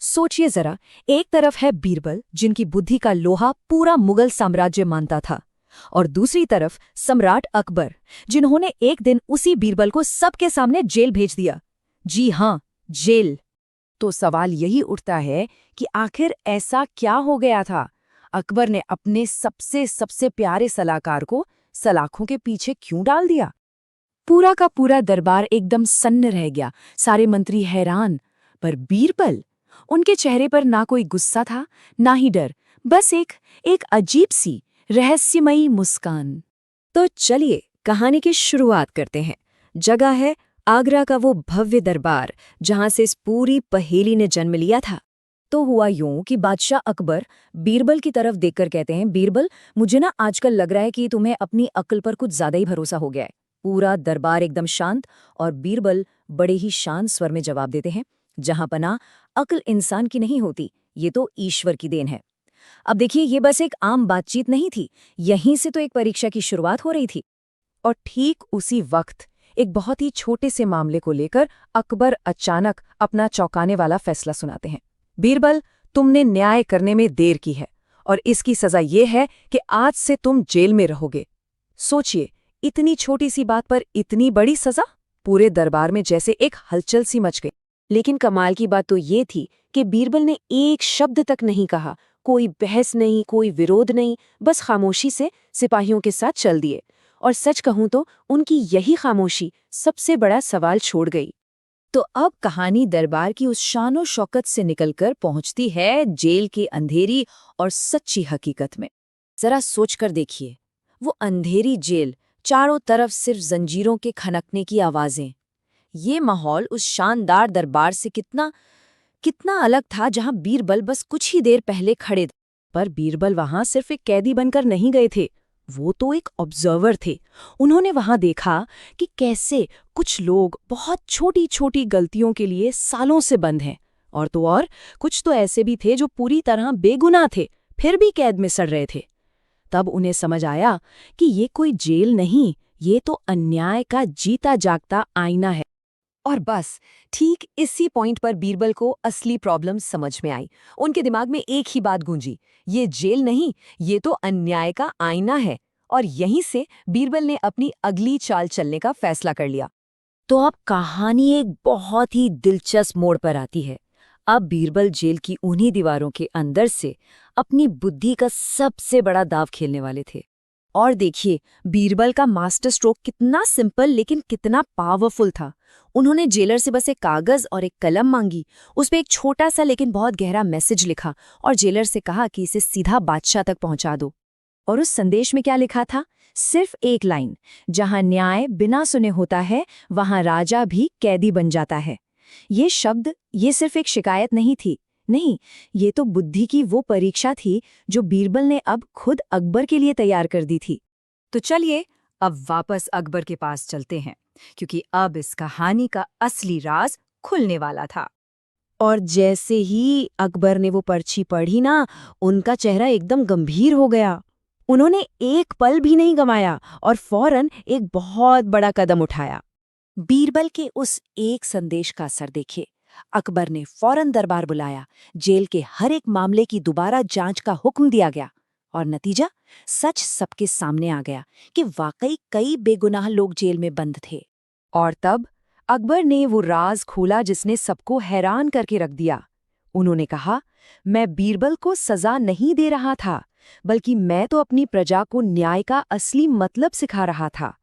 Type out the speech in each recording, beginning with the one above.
सोचिए जरा, एक तरफ है बीरबल जिनकी बुद्धि का लोहा पूरा मुगल साम्राज्य मानता था, और दूसरी तरफ सम्राट अकबर, जिन्होंने एक दिन उसी बीरबल को सबके सामने जेल भेज दिया। जी हाँ, जेल। तो सवाल यही उठता है कि आखिर ऐसा क्या हो गया था? अकबर ने अपने सबसे सबसे प्यारे सलाहकार को सलाखों के पीछे क्यों डाल दिया? पूरा का पूरा दरबार एकदम सन्न रह गया, सारे मंत्री हैरान। पर बीरबल, उनके चेहरे पर ना कोई गुस्सा था, ना ही डर, बस एक अजीब सी रहस्यमयी मुस्कान। तो चलिए कहानी की शुरुआत करते हैं। जगह है आगरा का वो भव्य दरबार जहां से इस पूरी पहेली ने जन्म लिया था। तो हुआ यूं कि बादशाह अकबर बीरबल की तरफ देखकर कहते हैं, बीरबल, मुझे ना आजकल लग रहा है कि तुम्हें अपनी अक्ल पर कुछ ज्यादा ही भरोसा हो गया है। पूरा दरबार एकदम शांत, और बीरबल बड़े ही शांत स्वर में जवाब देते हैं, जहां पना अक्ल इंसान की नहीं होती, ये तो ईश्वर की देन है। अब देखिए, ये बस एक आम बातचीत नहीं थी, यहीं से तो एक परीक्षा की शुरुआत हो रही थी। और ठीक उसी वक्त एक बहुत ही छोटे से मामले को लेकर अकबर अचानक अपना चौंकाने वाला फैसला सुनाते हैं। बीरबल, तुमने न्याय करने में देर की है, और इसकी सजा ये है कि आज से तुम जेल में रहोगे। सोचिए, इतनी छोटी सी बात पर इतनी बड़ी सजा। पूरे दरबार में जैसे एक हलचल सी मच गई। लेकिन कमाल की बात तो ये थी कि बीरबल ने एक शब्द तक नहीं कहा, कोई बहस नहीं, कोई विरोध नहीं, बस खामोशी से सिपाहियों के साथ चल दिए। और सच कहूं तो उनकी यही खामोशी सबसे बड़ा सवाल छोड़ गई। तो अब कहानी दरबार की उस शानो शौकत से निकलकर पहुंचती है जेल की अंधेरी और सच्ची हकीकत में। जरा सोचकर देखिए, वो अंधेरी जेल, चारों तरफ सिर्फ जंजीरों के खनकने की आवाजें। ये माहौल उस शानदार दरबार से कितना कितना अलग था जहां बीरबल बस कुछ ही देर पहले खड़े थे। पर बीरबल वहां सिर्फ एक कैदी बनकर नहीं गए थे, वो तो एक ऑब्जर्वर थे। उन्होंने वहां देखा कि कैसे कुछ लोग बहुत छोटी छोटी गलतियों के लिए सालों से बंद हैं, और तो और कुछ तो ऐसे भी थे जो पूरी तरह बेगुनाह थे, फिर भी कैद में सड़ रहे थे। तब उन्हें समझ आया कि ये कोई जेल नहीं, ये तो अन्याय का जीता जागता आईना है। और बस ठीक इसी पॉइंट पर बीरबल को असली प्रॉब्लम समझ में आई। उनके दिमाग में एक ही बात गूंजी, ये जेल नहीं, ये तो अन्याय का आईना है। और यहीं से बीरबल ने अपनी अगली चाल चलने का फैसला कर लिया। तो अब कहानी एक बहुत ही दिलचस्प मोड़ पर आती है। अब बीरबल जेल की उन्हीं दीवारों के अंदर से अपनी बुद्धि का सबसे बड़ा दाव खेलने वाले थे। और देखिए, बीरबल का मास्टर स्ट्रोक कितना सिंपल लेकिन कितना पावरफुल था। उन्होंने जेलर से बस एक कागज और एक कलम मांगी, उस पे एक छोटा सा लेकिन बहुत गहरा मैसेज लिखा, और जेलर से कहा कि इसे सीधा बादशाह तक पहुंचा दो। और उस संदेश में क्या लिखा था? सिर्फ एक लाइन, जहां न्याय बिना सुने होता है, वहां राजा भी कैदी बन जाता है। ये शब्द, ये सिर्फ एक शिकायत नहीं थी, नहीं, ये तो बुद्धि की वो परीक्षा थी जो बीरबल ने अब खुद अकबर के लिए तैयार कर दी थी। तो चलिए अब वापस अकबर के पास चलते हैं, क्योंकि अब इस कहानी का असली राज खुलने वाला था। और जैसे ही अकबर ने वो पर्ची पढ़ी ना, उनका चेहरा एकदम गंभीर हो गया। उन्होंने एक पल भी नहीं गंवाया और फौरन एक बहुत बड़ा कदम उठाया। बीरबल के उस एक संदेश का असर देखिए। अकबर ने फौरन दरबार बुलाया, जेल के हर एक मामले की दोबारा जांच का हुक्म दिया गया, और नतीजा, सच सबके सामने आ गया कि वाकई कई बेगुनाह लोग जेल में बंद थे। और तब अकबर ने वो राज खोला जिसने सबको हैरान करके रख दिया। उन्होंने कहा, मैं बीरबल को सजा नहीं दे रहा था, बल्कि मैं तो अपनी प्रजा को न्याय का असली मतलब सिखा रहा था।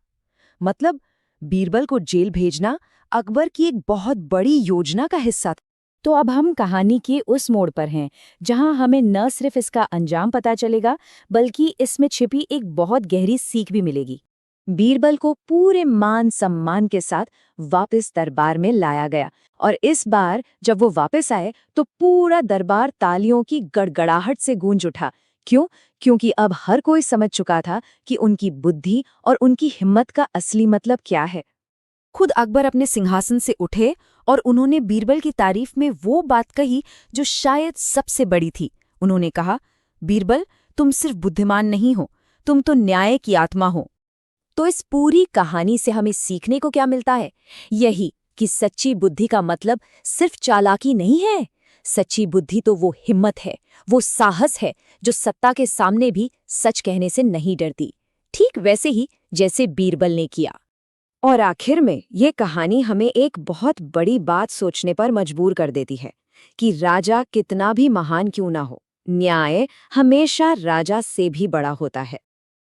मतलब बीरबल को जेल भेजना अकबर की एक बहुत बड़ी योजना का हिस्सा था। तो अब हम कहानी के उस मोड़ पर हैं जहां हमें न सिर्फ इसका अंजाम पता चलेगा, बल्कि इसमें छिपी एक बहुत गहरी सीख भी मिलेगी। बीरबल को पूरे मान सम्मान के साथ वापस दरबार में लाया गया, और इस बार जब वो वापस आए तो पूरा दरबार तालियों की गड़गड़ाहट से गूंज उठा। क्यों? क्योंकि अब हर कोई समझ चुका था कि उनकी बुद्धि और उनकी हिम्मत का असली मतलब क्या है। खुद अकबर अपने सिंहासन से उठे और उन्होंने बीरबल की तारीफ में वो बात कही जो शायद सबसे बड़ी थी। उन्होंने कहा, बीरबल, तुम सिर्फ बुद्धिमान नहीं हो, तुम तो न्याय की आत्मा हो। तो इस पूरी कहानी से हमें सीखने को क्या मिलता है? यही कि सच्ची बुद्धि का मतलब सिर्फ चालाकी नहीं है। सच्ची बुद्धि तो वो हिम्मत है, वो साहस है जो सत्ता के सामने भी सच कहने से नहीं डरती, ठीक वैसे ही जैसे बीरबल ने किया। और आखिर में ये कहानी हमें एक बहुत बड़ी बात सोचने पर मजबूर कर देती है कि राजा कितना भी महान क्यों ना हो, न्याय हमेशा राजा से भी बड़ा होता है।